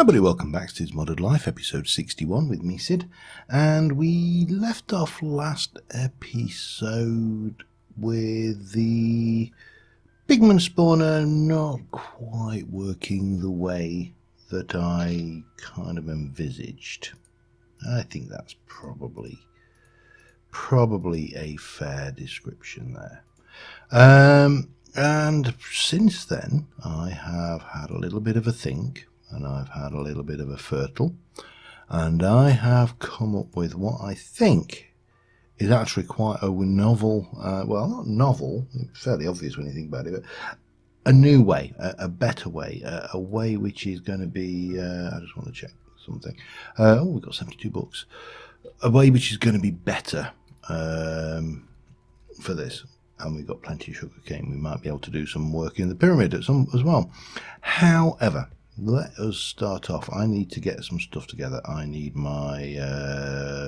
everybody, welcome back to Cids Modded Life, episode 61 with me, Cid. And we left off last episode with the pigment spawner not quite working the way that I kind of envisaged. I think that's probably a fair description there. And since then, I have had a little bit of a think, and I've had a little bit of a fertile, and I have come up with what I think is actually quite a novel, well, not novel, it's fairly obvious when you think about it, but a new way, a better way, a way which is going to be, I just want to check something. Oh, we've got 72 books. A way which is going to be better for this. And we've got plenty of sugar cane. We might be able to do some work in the pyramid as well. However, let us start off. I need to get some stuff together. I need my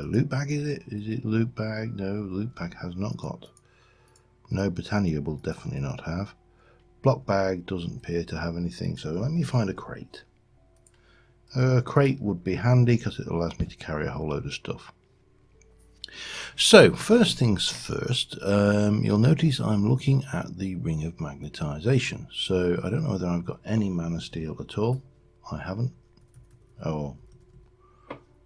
loot bag, is it? Is it loot bag? No, loot bag has not got. No, Britannia will definitely not have. Block bag doesn't appear to have anything, so let me find a crate. A crate would be handy because it allows me to carry a whole load of stuff. So, first things first, you'll notice I'm looking at the ring of magnetization. So, I don't know whether I've got any mana steel at all. I haven't. Oh.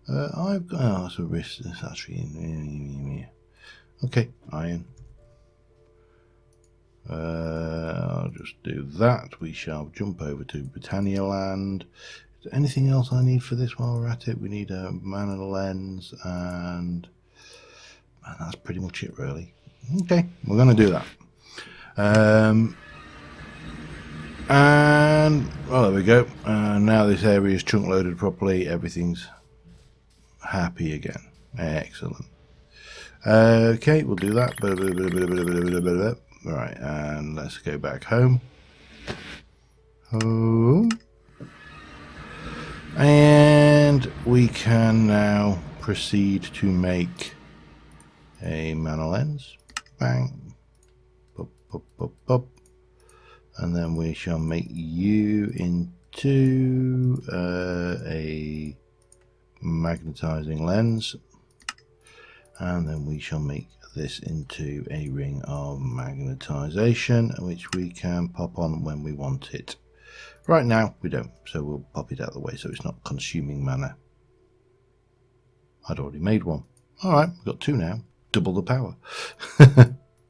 I've got, oh, that's a risk. That's actually, okay, iron. I'll just do that. We shall jump over to Britannia land. Is there anything else I need for this while we're at it? We need a mana lens and... and that's pretty much it, really. Okay, we're going to do that. And, well, there we go. Now this area is chunk loaded properly. Everything's happy again. Excellent. Okay, we'll do that. Right, and let's go back home. Home. And we can now proceed to make a mana lens, bang, pop, pop, pop, pop, and then we shall make you into a magnetizing lens, and then we shall make this into a ring of magnetization, which we can pop on when we want it. Right now we don't, so we'll pop it out of the way so it's not consuming mana. I'd already made one. Alright, we've got two now. Double the power.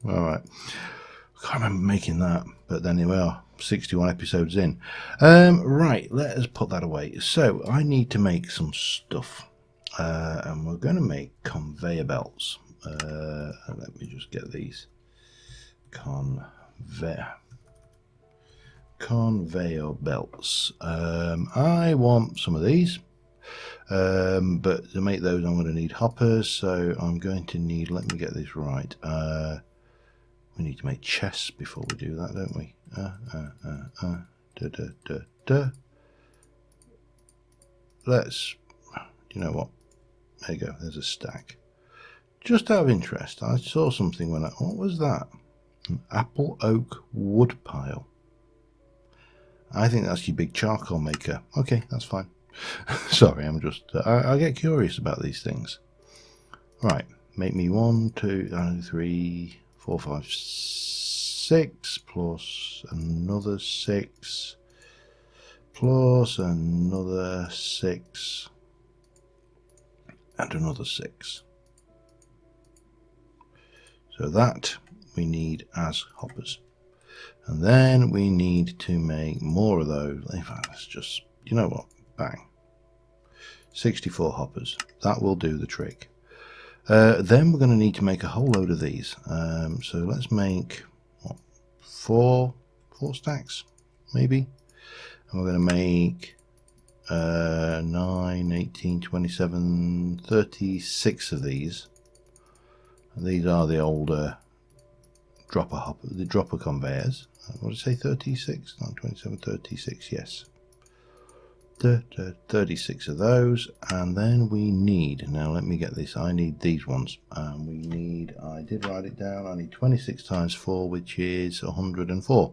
Alright. I can't remember making that, but then here we are, 61 episodes in. Right, let us put that away. So, I need to make some stuff. And we're going to make conveyor belts. Let me just get these. Conveyor belts. I want some of these. But to make those I'm going to need hoppers, so I'm going to need, let me get this right, we need to make chests before we do that, don't we? Let's, you know what, there you go, there's a stack. Just out of interest, I saw something when what was that? An apple oak wood pile. I think that's your big charcoal maker. Okay, that's fine. Sorry, I'm just, I get curious about these things. Right, make me 1, 2, 3, 4, 5, 6, plus another 6, plus another 6, and another 6. So that we need as hoppers. And then we need to make more of those. In fact, let's just, you know what? Bang. 64 hoppers. That will do the trick. Then we're going to need to make a whole load of these. So let's make what, four stacks, maybe. And we're going to make 9, 18, 27, 36 of these. And these are the older dropper conveyors. What did I say? 36? 9, 27, 36. Yes. 36 of those, and then we need, now let me get this, I need these ones, and we need, I did write it down, I need 26 times 4, which is 104.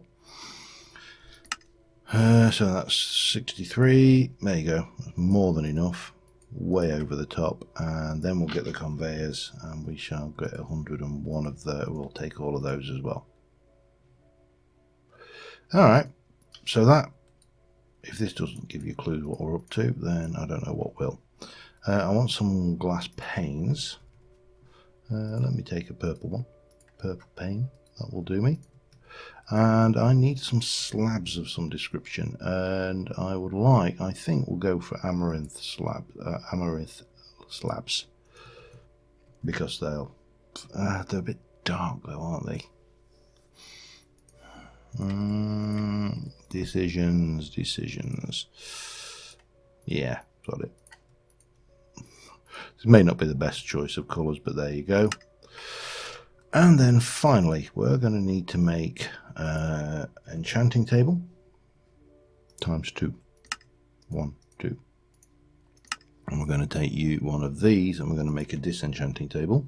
So that's 63. There you go. That's more than enough. Way over the top. And then we'll get the conveyors and we shall get 101 of the. We'll take all of those as well. Alright. So that, if this doesn't give you clues what we're up to, then I don't know what will. I want some glass panes. Let me take a purple one. Purple pane. That will do me. And I need some slabs of some description, and I would like, I think we'll go for amaranth slabs, because they're a bit dark though, aren't they? Decisions. Yeah, got it. This may not be the best choice of colours, but there you go. And then finally, we're going to need to make enchanting table times 2. 1, 2. And we're going to take one of these and we're going to make a disenchanting table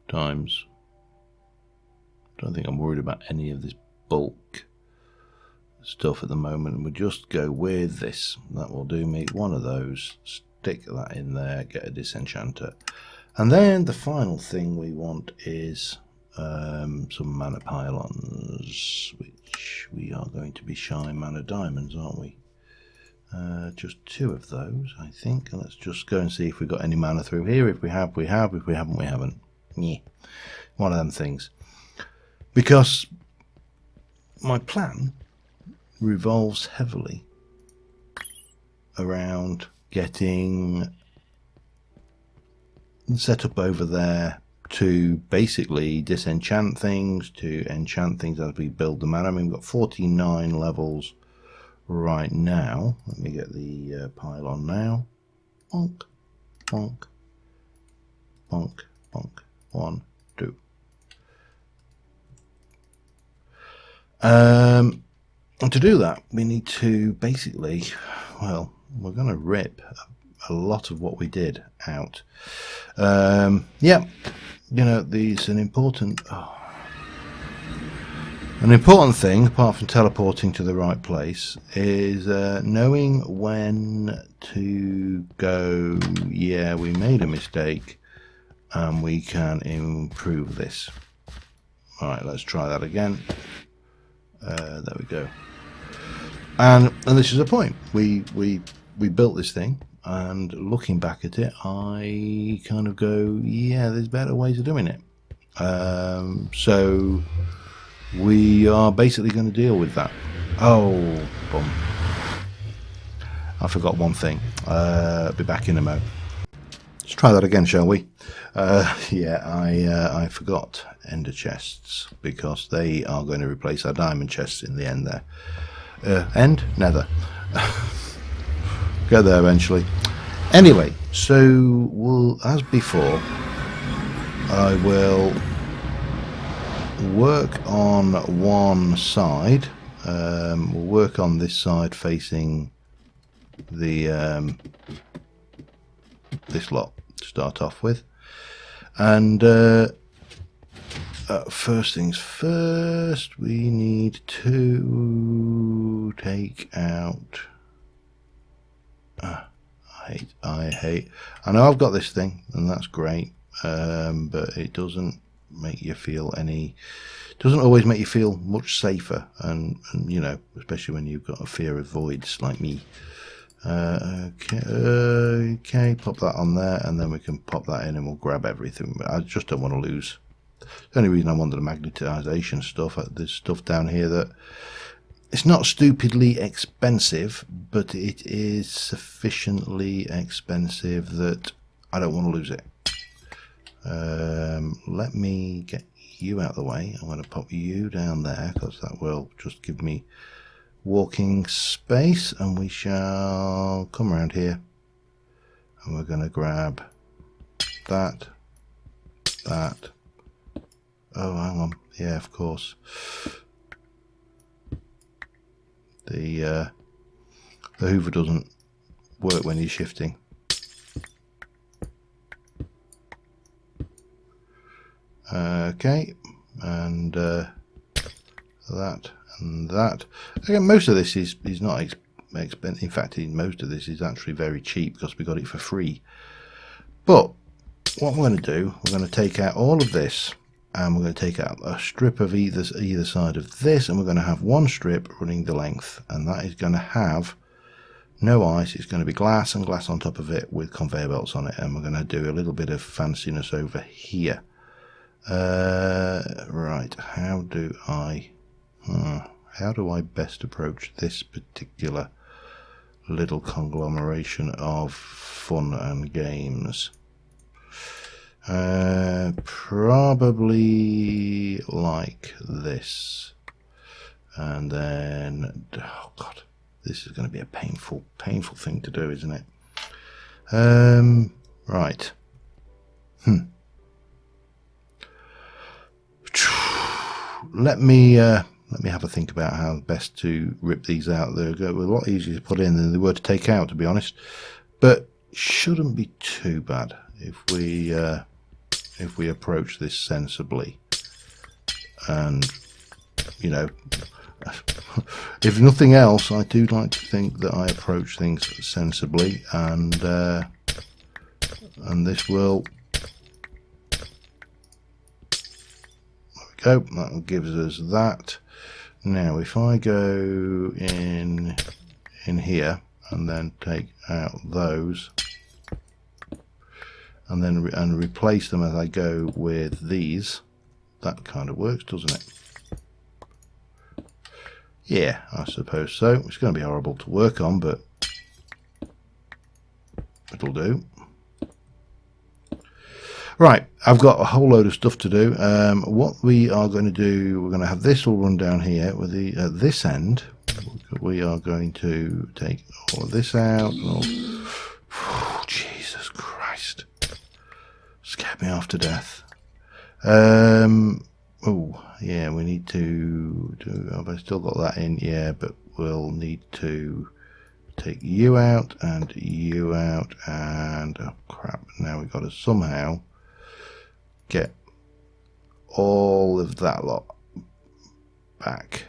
times. I don't think I'm worried about any of this bulk stuff at the moment. We'll just go with this. That will do me. One of those. Stick that in there. Get a disenchanter. And then the final thing we want is some mana pylons, which we are going to be shy mana diamonds, aren't we? Just 2 of those, I think. And let's just go and see if we've got any mana through here. If we have, we have. If we haven't, we haven't. Yeah. One of them things. Because my plan revolves heavily around getting set up over there to basically disenchant things, to enchant things as we build the mana. I mean, we've got 49 levels right now. Let me get the pylon now. Bonk, bonk, bonk, bonk. 1, 2. And to do that, we need to basically, well, we're going to rip a lot of what we did out. Yeah, you know, these an important thing, apart from teleporting to the right place, is knowing when to go. Yeah, we made a mistake, and we can improve this. All right, let's try that again. There we go. And this is the point. We built this thing. And looking back at it, I kind of go, yeah, there's better ways of doing it. So we are basically going to deal with that. Oh, bum. I forgot one thing. Be back in a mo. Let's try that again, shall we? Yeah, I forgot ender chests, because they are going to replace our diamond chests in the end there. End? Nether. Get there eventually. Anyway, so we'll, as before, I will work on one side. We'll work on this side facing the this lot to start off with, and first things first, we need to take out. I know I've got this thing, and that's great, but it doesn't make you feel doesn't always make you feel much safer, and you know, especially when you've got a fear of voids like me. Okay, pop that on there, and then we can pop that in and we'll grab everything. I just don't want to lose. The only reason I wanted the magnetization stuff, there's stuff down here that it's not stupidly expensive, but it is sufficiently expensive that I don't want to lose it. Let me get you out of the way. I'm going to pop you down there, because that will just give me walking space, and we shall come around here and we're going to grab that. Oh, hang on. Yeah, of course. The Hoover doesn't work when you're shifting. Okay, and that and that. Again, most of this is not expensive. In fact, most of this is actually very cheap because we got it for free. But what we're going to do, we're going to take out all of this, and we're going to take out a strip of either side of this, and we're going to have one strip running the length, and that is going to have no ice. It's going to be glass and glass on top of it with conveyor belts on it, and we're going to do a little bit of fanciness over here. Right, how do I best approach this particular little conglomeration of fun and games? Probably like this, and then, oh god, this is going to be a painful thing to do, isn't it? Right. Let me have a think about how best to rip these out. They're a lot easier to put in than they were to take out, to be honest, but shouldn't be too bad if we approach this sensibly. And you know, if nothing else, I do like to think that I approach things sensibly, and this will. There we go. That gives us that. Now, if I go in here and then take out those, and then replace them as I go with these, that kind of works, doesn't it? Yeah, I suppose so. It's going to be horrible to work on, but it'll do. Right, I've got a whole load of stuff to do. What we are going to do, we're going to have this all run down here with the at this end. We are going to take all of this out. Oh, Jesus Christ, scared me half to death. Oh yeah, we need to do. Have I still got that in? Yeah, but we'll need to take you out, and oh crap! Now we've got to somehow get all of that lot back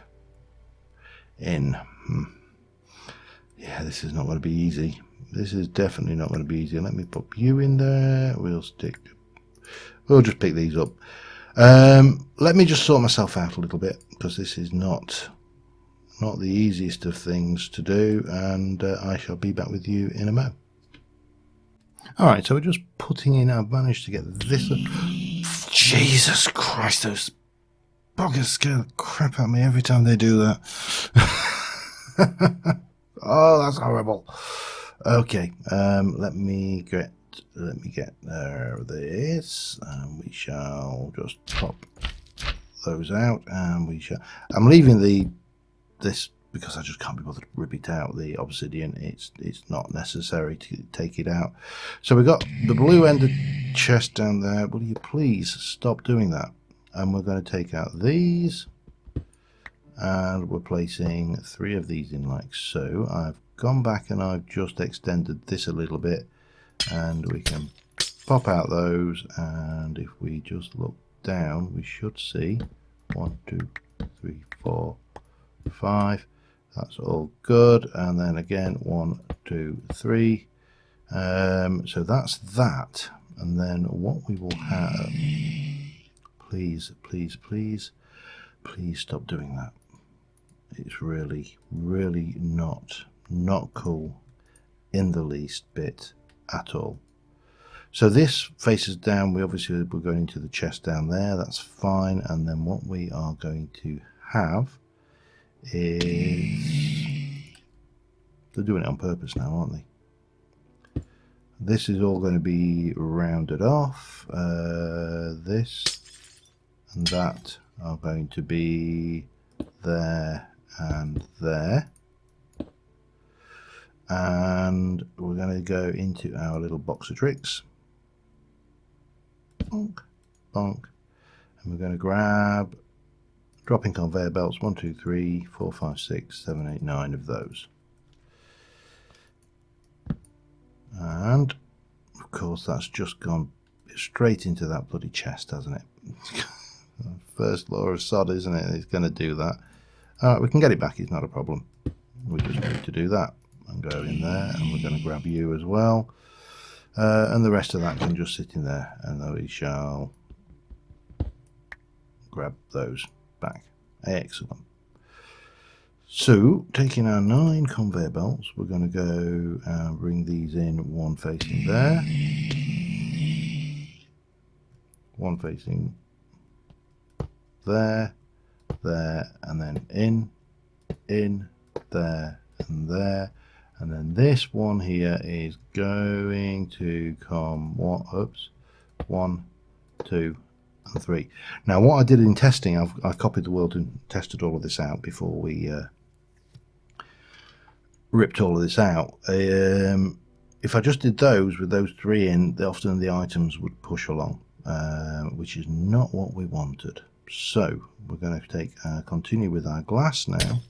in. Yeah, this is not going to be easy. This is definitely not going to be easy. Let me pop you in there. We'll just pick these up. Let me just sort myself out a little bit, because this is not the easiest of things to do, and I shall be back with you in a mo. Alright, so we're just putting in, I've managed to get this. Jesus Christ, those buggers scare the crap out of me every time they do that. Oh, that's horrible. Okay, let me get this, and we shall just pop those out, and we shall. I'm leaving this because I just can't be bothered to rip it out. The obsidian, it's not necessary to take it out. So we've got the blue ended chest down there. Will you please stop doing that? And we're going to take out these, and we're placing 3 of these in like so. I've gone back and I've just extended this a little bit, and we can pop out those, and if we just look down, we should see 1, 2, 3, 4, 5. That's all good. And then again 1, 2, 3. So that's that. And then what we will have, please stop doing that. It's really not cool in the least bit at all. So this faces down. We're going into the chest down there. That's fine. And then what we are going to have is, they're doing it on purpose now, aren't they? This is all going to be rounded off. This and that are going to be there and there. And we're going to go into our little box of tricks. Bonk, bonk. And we're going to grab dropping conveyor belts, 1, 2, 3, 4, 5, 6, 7, 8, 9 of those. And of course that's just gone straight into that bloody chest, hasn't it? First law of sod, isn't it? It's going to do that. Alright, we can get it back, it's not a problem. We just need to do that and go in there, and we're going to grab you as well. And the rest of that can just sit in there, and then we shall grab those back. Excellent. So, taking our 9 conveyor belts, we're going to go and bring these in, one facing there, one facing there, there, and then in, there, and there. And then this one here is going to come, what, oops, 1, 2, and 3. Now what I did in testing, I copied the world and tested all of this out before we ripped all of this out. If I just did those with those 3 in, often the items would push along, which is not what we wanted. So we're going to take continue with our glass now.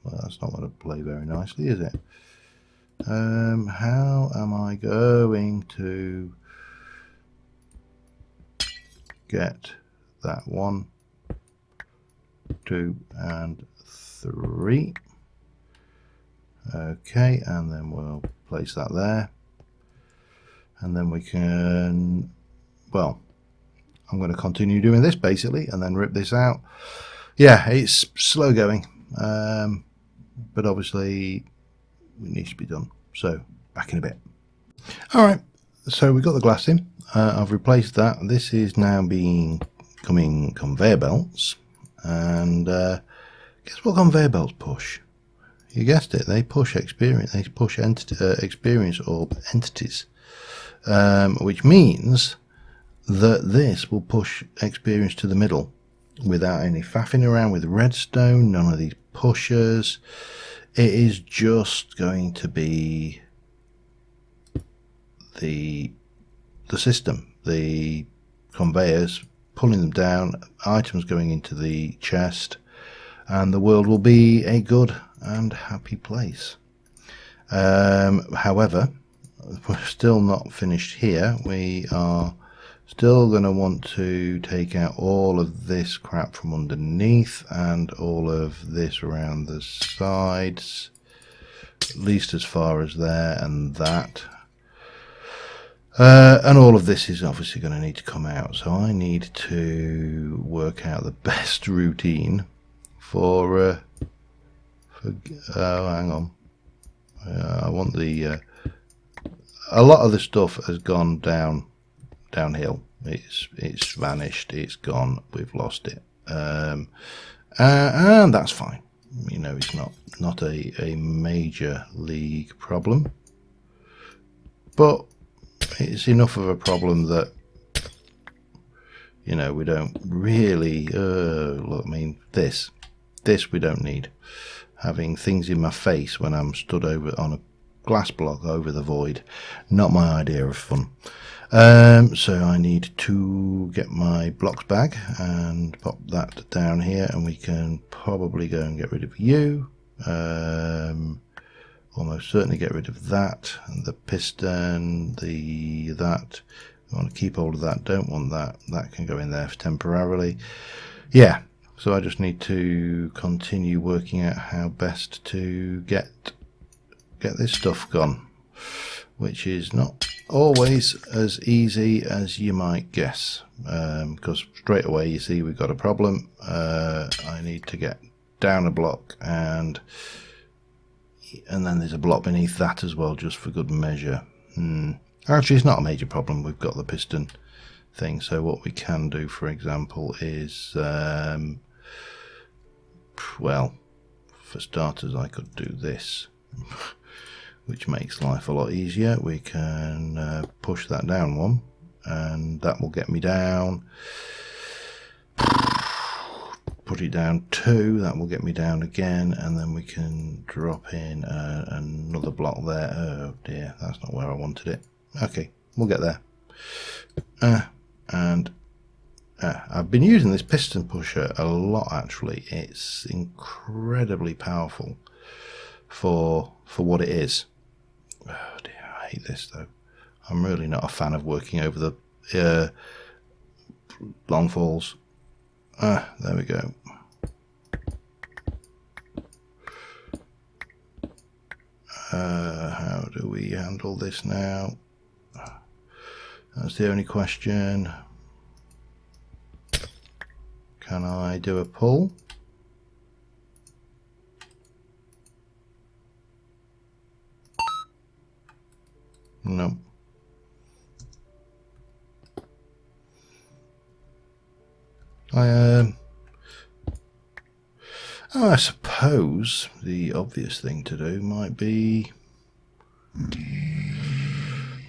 Well, that's not going to play very nicely, is it? How am I going to get that 1, 2, and 3? Okay, and then we'll place that there. And then we can, well, I'm going to continue doing this basically and then rip this out. Yeah, it's slow going. But obviously it needs to be done, so back in a bit. Alright, so we've got the glass in. I've replaced that. This is now becoming conveyor belts, and guess what conveyor belts push? You guessed it, they push experience. They push experience orb entities, which means that this will push experience to the middle without any faffing around with redstone, none of these pushers. It is just going to be the system, the conveyors pulling them down, items going into the chest, and the world will be a good and happy place. However, we're still not finished here. We are still going to want to take out all of this crap from underneath and all of this around the sides, at least as far as there and that. And all of this is obviously going to need to come out, so I need to work out the best routine for oh, hang on, I want the a lot of the stuff has gone downhill. It's vanished, it's gone, we've lost it, and that's fine. You know, it's not a major league problem, but it's enough of a problem that, you know, we don't really look, I mean, this we don't need. Having things in my face when I'm stood over on a glass block over the void, not my idea of fun. So I need to get my blocks bag and pop that down here, and we can probably go and get rid of you. Almost certainly get rid of that, and the piston, that. I want to keep hold of that, don't want that. That can go in there temporarily. Yeah, so I just need to continue working out how best to get this stuff gone, which is not always as easy as you might guess, because straight away you see we've got a problem. I need to get down a block, and then there's a block beneath that as well, just for good measure. Actually, it's not a major problem. We've got the piston thing, so what we can do, for example, is well, for starters, I could do this, which makes life a lot easier. We can push that down one, and that will get me down. Put it down 2, that will get me down again, and then we can drop in another block there. Oh dear, that's not where I wanted it. Okay, we'll get there. I've been using this piston pusher a lot, actually. It's incredibly powerful for what it is. Oh dear, I hate this though. I'm really not a fan of working over the long falls. There we go. How do we handle this now? That's the only question. Can I do a pull? No. I suppose the obvious thing to do might be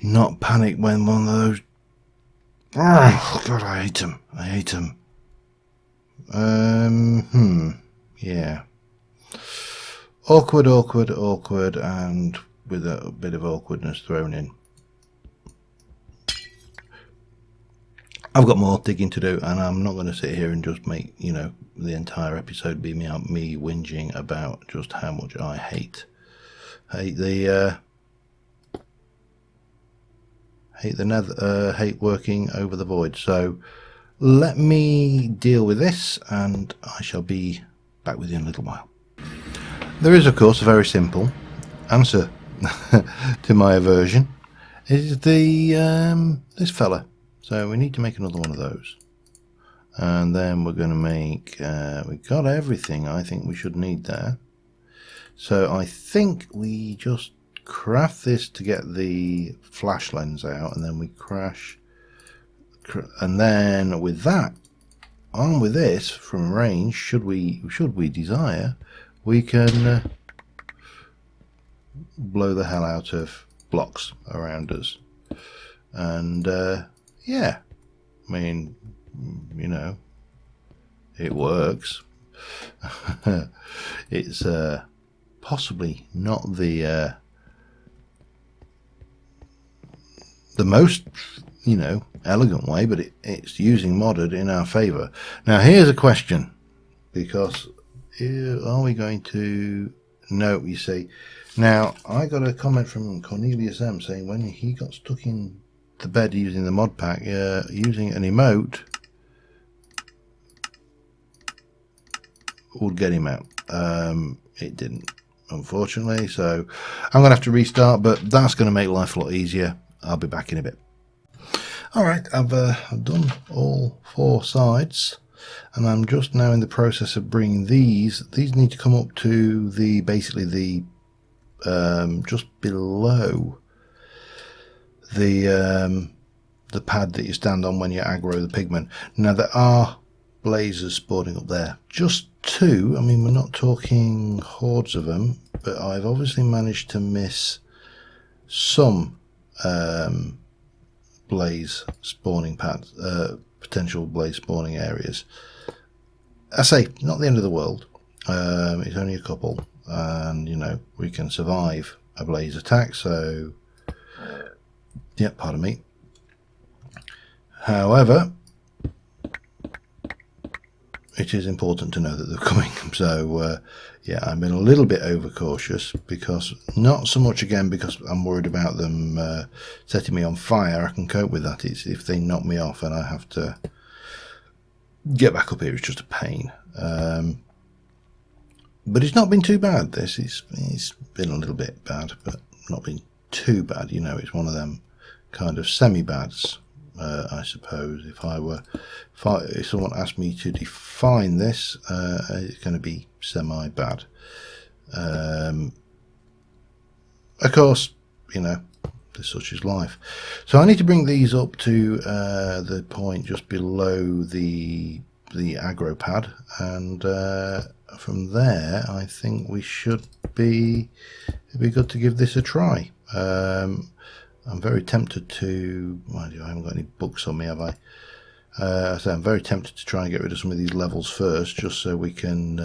not panic when one of those. Oh God, I hate them. I hate them. Yeah. Awkward, and with a bit of awkwardness thrown in. I've got more digging to do, and I'm not going to sit here and just make, the entire episode be me whinging about just how much I hate working over the void. So let me deal with this, and I shall be back with you in a little while. There is, of course, a very simple answer to my aversion. Is this fella. So we need to make another one of those, and then we're going to make. We got everything I think we should need there. So I think we just craft this to get the flash lens out, and then we crash. And then with that, on with this from range, should we desire, we can blow the hell out of blocks around us, and yeah, I mean, it works. It's possibly not the most elegant way, but it's using modded in our favor. Now here's a question, because are we going to no, you see, now I got a comment from Cornelius M saying when he got stuck in the bed using the mod pack, using an emote would get him out. It didn't, unfortunately, so I'm gonna have to restart, but that's gonna make life a lot easier. I'll be back in a bit. Alright, I've done all 4 sides, and I'm just now in the process of bringing these need to come up to basically the just below the pad that you stand on when you aggro the pigment. Now there are blazers spawning up there, just 2. I mean, we're not talking hordes of them, but I've obviously managed to miss some blaze spawning pads, potential blaze spawning areas. I say, not the end of the world. It's only a couple, and we can survive a blaze attack, so yeah, pardon me. However, it is important to know that they're coming. So yeah, I've been a little bit overcautious, because not so much again because I'm worried about them setting me on fire. I can cope with that. It's if they knock me off and I have to get back up here, it's just a pain. But it's not been too bad. It's been a little bit bad, but not been too bad. It's one of them kind of semi-bads, I suppose. If someone asked me to define this, it's going to be semi-bad. Of course, such is life. So I need to bring these up to the point just below the aggro pad, and from there I think we should be, it'd be good to give this a try. I'm very tempted to, mind you, I haven't got any books on me, have I? So I'm very tempted to try and get rid of some of these levels first, just so we can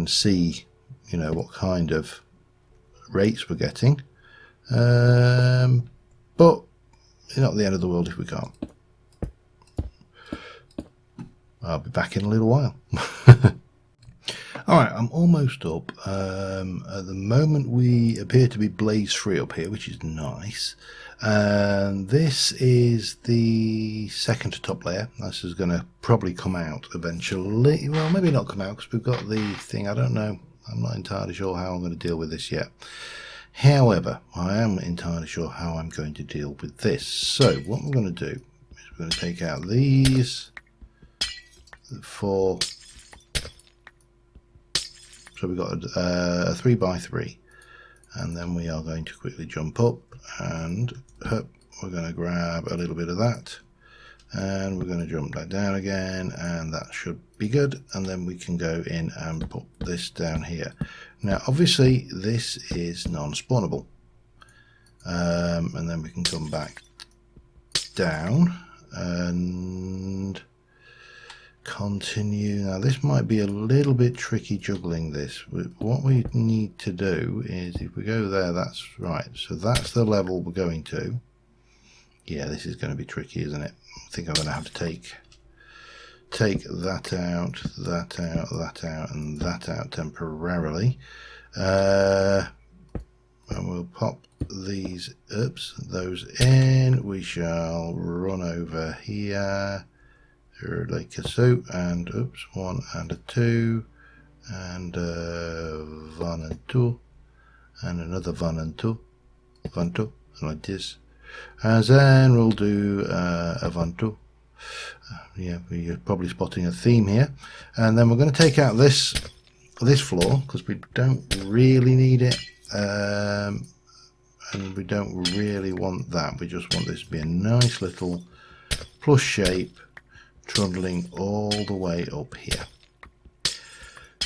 see, what kind of rates we're getting. But it's not the end of the world if we can't. I'll be back in a little while. Alright, I'm almost up. At the moment we appear to be blaze free up here, which is nice. And this is the second to top layer. This is going to probably come out eventually. Well, maybe not come out because we've got the thing. I don't know. I'm not entirely sure how I'm going to deal with this yet. However, I am entirely sure how I'm going to deal with this. So what we're going to do is we're going to take out these 4. So we've got a 3x3, and then we are going to quickly jump up, and we're going to grab a little bit of that, and we're going to jump back down again, and that should be good. And then we can go in and put this down here. Now obviously this is non-spawnable, and then we can come back down and continue. Now this might be a little bit tricky juggling this. What we need to do is, if we go there, that's right, so that's the level we're going to. Yeah, this is going to be tricky, isn't it? I think I'm going to have to take that out, that out, that out, and that out temporarily, and we'll pop these those in. We shall run over here like so, and 1 and a 2, and 1 and 2, and another 1 and 2, 1 2, like this, and then we'll do a 1 2. Yeah, you're probably spotting a theme here. And then we're going to take out this floor because we don't really need it, and we don't really want that. We just want this to be a nice little plus shape trundling all the way up here.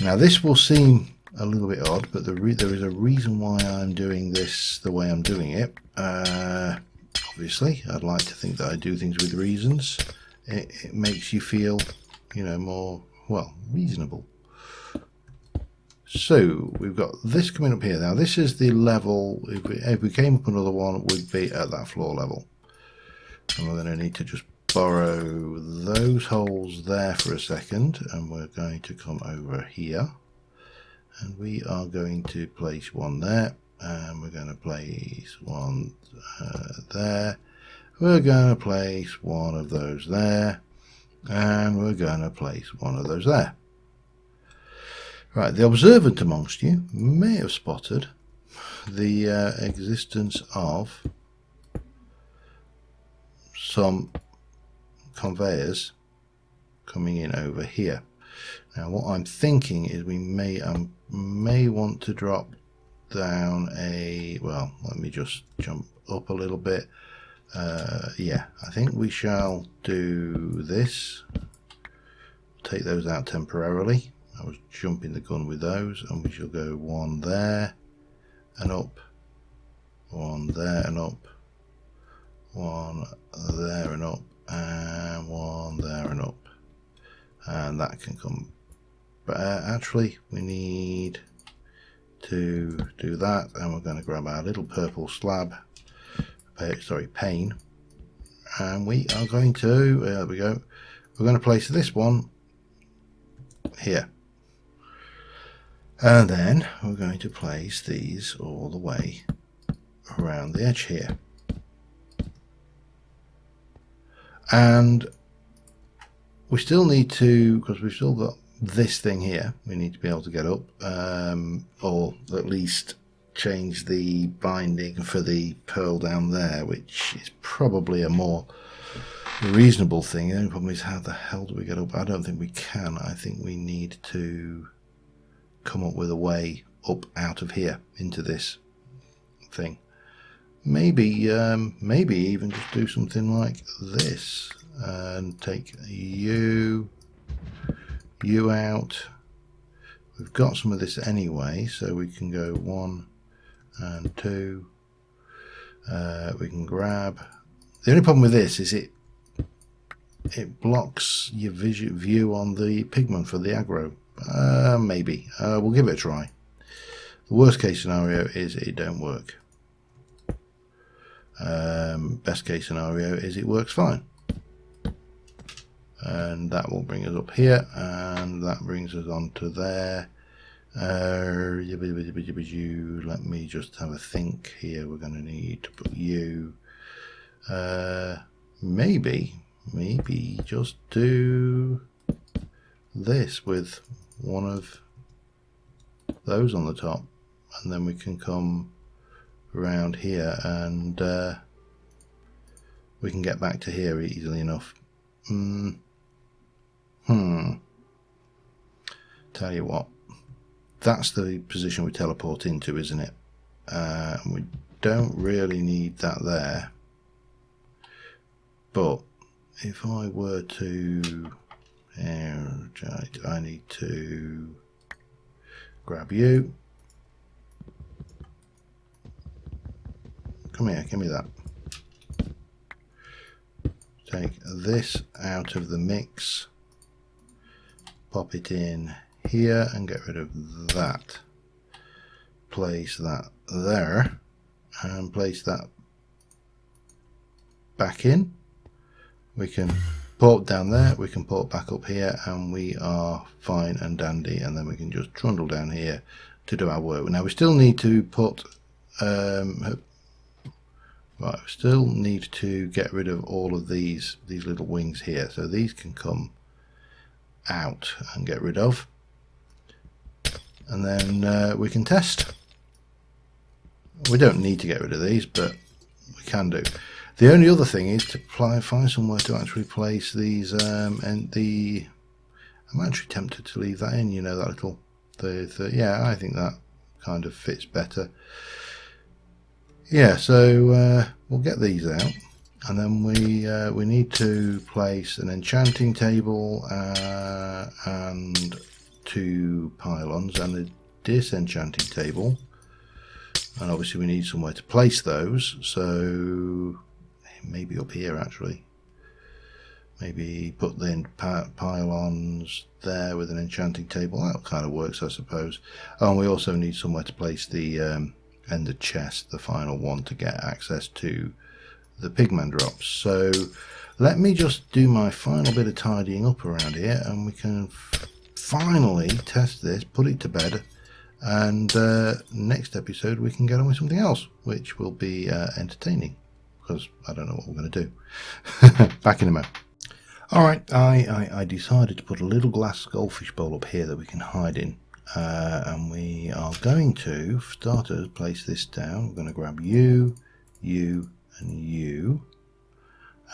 Now this will seem a little bit odd, but there is a reason why I'm doing this the way I'm doing it. Obviously I'd like to think that I do things with reasons. It makes you feel, you know, more, well, reasonable. So we've got this coming up here. Now this is the level, if we came up another one, we'd be at that floor level, and we're going to need to just borrow those holes there for a second, and we're going to come over here, and we are going to place one there, and we're going to place one there, we're going to place one of those there, and we're going to place one of those there. Right, the observant amongst you may have spotted the existence of some conveyors coming in over here. Now what I'm thinking is we may want to drop down a, well, let me just jump up a little bit. Yeah, I think we shall do this. Take those out temporarily. I was jumping the gun with those, and we shall go one there and up, one there and up, one there and up, and one there and up, and that can come. But actually we need to do that, and we're going to grab our little purple slab, pane, and we are going to, there we go, we're going to place this one here, and then we're going to place these all the way around the edge here. And we still need to, because we've still got this thing here, we need to be able to get up, or at least change the binding for the pearl down there, which is probably a more reasonable thing. The only problem is, how the hell do we get up? I don't think we can. I think we need to come up with a way up out of here into this thing. Maybe maybe even just do something like this and take you out. We've got some of this anyway, so we can go 1 and 2. We can grab. The only problem with this is it blocks your view on the pigment for the aggro. Maybe we'll give it a try. The worst case scenario is it don't work. Best case scenario is it works fine, and that will bring us up here, and that brings us on to there, Let me just have a think here. We're going to need to put you. Maybe just do this with one of those on the top, and then we can come around here and we can get back to here easily enough. Tell you what, that's the position we teleport into, isn't it? We don't really need that there, but if I were to, I need to grab you. Come here, give me that. Take this out of the mix, pop it in here and get rid of that. Place that there and place that back in. We can port down there, we can port back up here, and we are fine and dandy, and then we can just trundle down here to do our work. Now we still need to put right, we still need to get rid of all of these little wings here, so these can come out and get rid of, and then we can test. We don't need to get rid of these, but we can do. The only other thing is to find somewhere to actually place these, and I'm actually tempted to leave that in, you know, that little, yeah, I think that kind of fits better. Yeah, so we'll get these out, and then we need to place an enchanting table and 2 pylons and a disenchanting table, and obviously we need somewhere to place those, so maybe up here actually. Maybe put the pylons there with an enchanting table. That kind of works, I suppose. Oh, and we also need somewhere to place the ender chest, the final one, to get access to the pigman drops. So let me just do my final bit of tidying up around here, and we can finally test this, put it to bed, and next episode we can get on with something else, which will be entertaining, because I don't know what we're going to do. Back in a moment. Alright, I decided to put a little glass goldfish bowl up here that we can hide in. And we are going to, for starters, place this down. We're going to grab you, you, and you.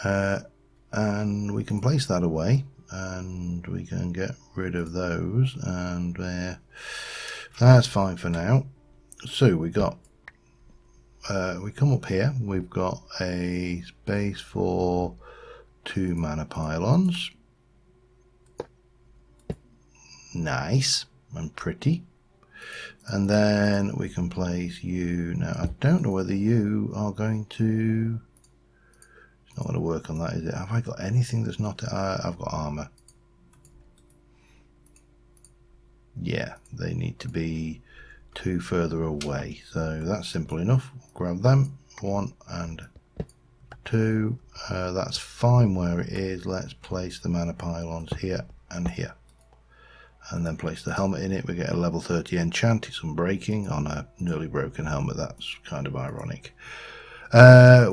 And we can place that away. And we can get rid of those. And that's fine for now. So we got, we come up here. We've got a space for 2 mana pylons. Nice and pretty. And then we can place you. Now I don't know whether you are going to, it's not going to work on that, is it? Have I got anything that's not, I've got armor. Yeah, they need to be 2 further away, so that's simple enough. Grab them, 1 and 2. That's fine where it is. Let's place the mana pylons here and here, and then place the helmet in it. We get a level 30 enchant. It's unbreaking on a nearly broken helmet. That's kind of ironic.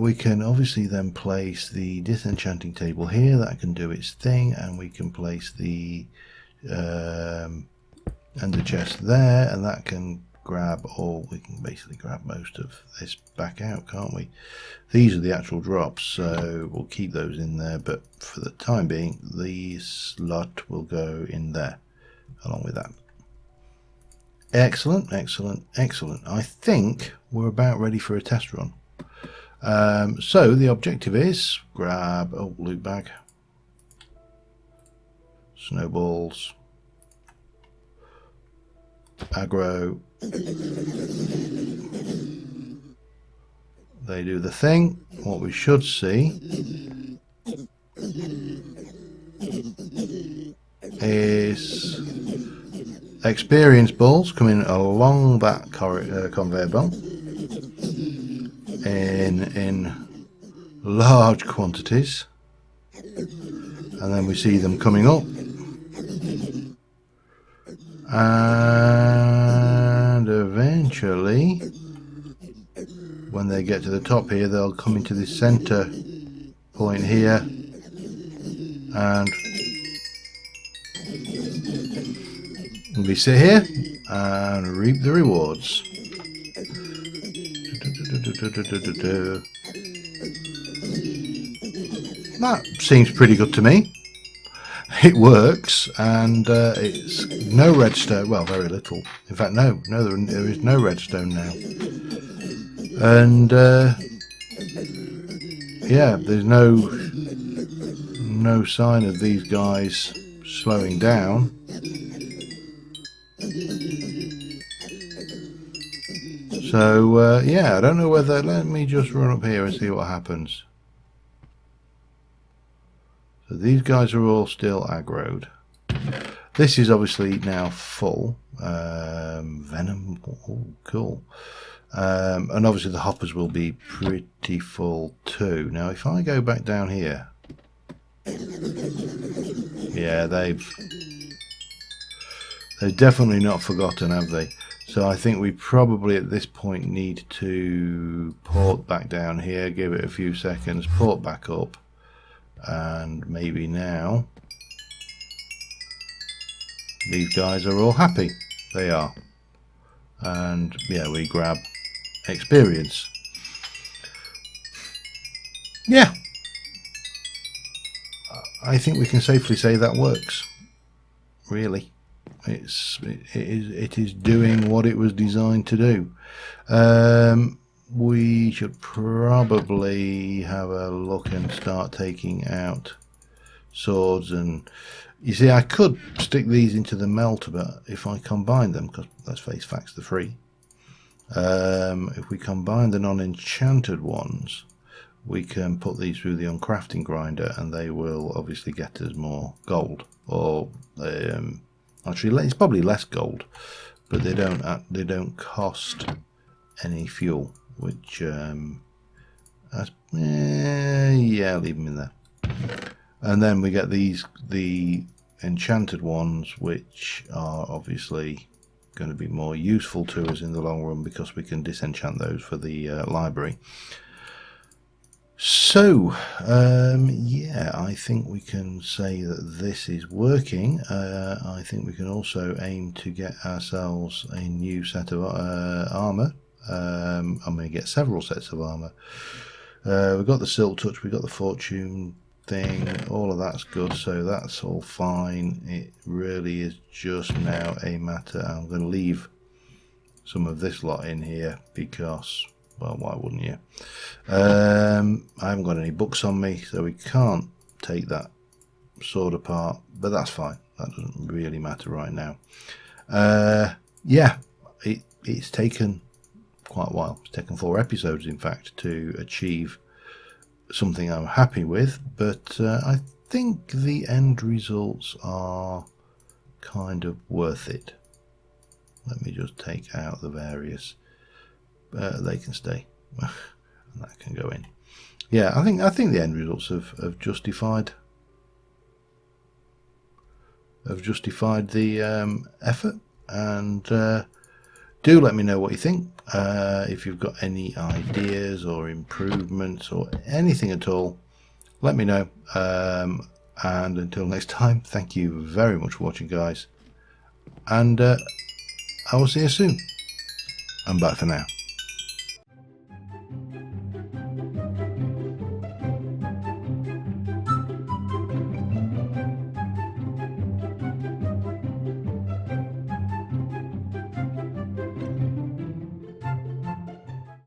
We can obviously then place the disenchanting table here. That can do its thing, and we can place the ender chest there, and that can grab all, we can basically grab most of this back out, can't we? These are the actual drops, so we'll keep those in there, but for the time being the slot will go in there along with that. Excellent, excellent, excellent. I think we're about ready for a test run. So the objective is grab, oh, loot bag, snowballs, aggro. They do the thing. What we should see is experience balls coming along that conveyor belt in large quantities, and then we see them coming up, and eventually, when they get to the top here, they'll come into this center point here, and we sit here and reap the rewards. That seems pretty good to me. It works, and it's no redstone. Well, very little. In fact, no, there is no redstone now. And yeah, there's no sign of these guys slowing down. So yeah, I don't know whether. Let me just run up here and see what happens. So these guys are all still aggroed. This is obviously now full. Venom, oh, cool. And obviously the hoppers will be pretty full too. Now if I go back down here, yeah, they've definitely not forgotten, have they? So I think we probably at this point need to port back down here, give it a few seconds, port back up, and maybe now these guys are all happy. They are. And yeah, we grab experience. Yeah, I think we can safely say that works. Really, it is doing what it was designed to do. We should probably have a look and start taking out swords. And you see, I could stick these into the melter, but if I combine them, because let's face facts, they're free. If we combine the non-enchanted ones, we can put these through the uncrafting grinder, and they will obviously get us more gold. Or actually, it's probably less gold, but they don't cost any fuel. Which yeah, leave them in there. And then we get the enchanted ones, which are obviously going to be more useful to us in the long run because we can disenchant those for the library. So yeah, I think we can say that this is working. I think we can also aim to get ourselves a new set of armor. I'm going to get several sets of armor. We've got the Silk Touch, we've got the Fortune thing, all of that's good, so that's all fine. It really is just now a matter. I'm going to leave some of this lot in here because, well, why wouldn't you? I haven't got any books on me, so we can't take that sword apart, but that's fine. That doesn't really matter right now. Yeah, it's taken quite a while. It's taken 4 episodes, in fact, to achieve something I'm happy with, but I think the end results are kind of worth it. Let me just take out the various. They can stay, and that can go in. Yeah, I think the end results have justified the effort, and do let me know what you think. If you've got any ideas or improvements or anything at all, let me know. And until next time, thank you very much for watching, guys, and I will see you soon. And bye for now.